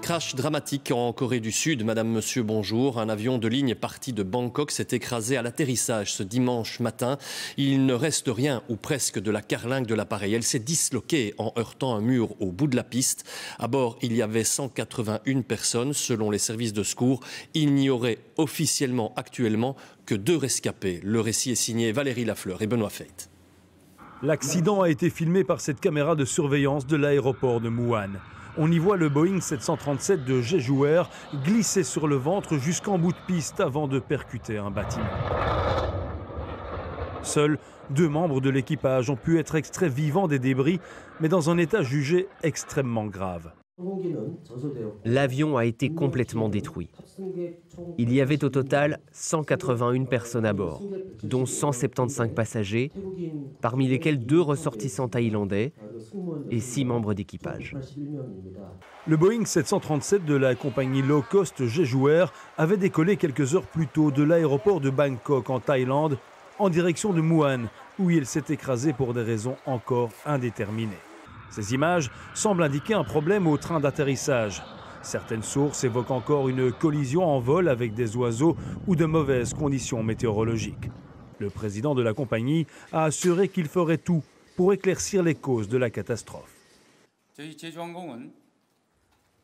Crash dramatique en Corée du Sud. Madame, monsieur, bonjour. Un avion de ligne parti de Bangkok s'est écrasé à l'atterrissage ce dimanche matin. Il ne reste rien ou presque de la carlingue de l'appareil. Elle s'est disloquée en heurtant un mur au bout de la piste. À bord, il y avait 181 personnes. Selon les services de secours, il n'y aurait officiellement actuellement que 2 rescapés. Le récit est signé Valérie Lafleur et Benoît Feit. L'accident a été filmé par cette caméra de surveillance de l'aéroport de Muan. On y voit le Boeing 737 de Jeju Air glisser sur le ventre jusqu'en bout de piste avant de percuter un bâtiment. Seuls 2 membres de l'équipage ont pu être extraits vivants des débris, mais dans un état jugé extrêmement grave. L'avion a été complètement détruit. Il y avait au total 181 personnes à bord, dont 175 passagers, parmi lesquels 2 ressortissants thaïlandais et 6 membres d'équipage. Le Boeing 737 de la compagnie low cost Jeju Air avait décollé quelques heures plus tôt de l'aéroport de Bangkok en Thaïlande en direction de Muan, où il s'est écrasé pour des raisons encore indéterminées. Ces images semblent indiquer un problème au train d'atterrissage. Certaines sources évoquent encore une collision en vol avec des oiseaux ou de mauvaises conditions météorologiques. Le président de la compagnie a assuré qu'il ferait tout pour éclaircir les causes de la catastrophe.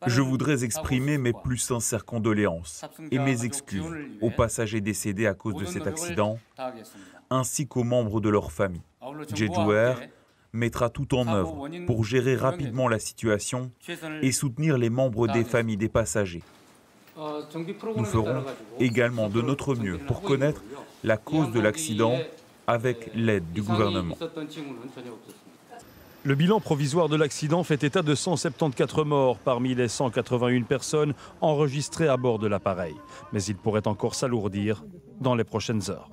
Je voudrais exprimer mes plus sincères condoléances et mes excuses aux passagers décédés à cause de cet accident, ainsi qu'aux membres de leur famille. Jeju Air mettra tout en œuvre pour gérer rapidement la situation et soutenir les membres des familles des passagers. Nous ferons également de notre mieux pour connaître la cause de l'accident avec l'aide du gouvernement. Le bilan provisoire de l'accident fait état de 174 morts parmi les 181 personnes enregistrées à bord de l'appareil. Mais il pourrait encore s'alourdir dans les prochaines heures.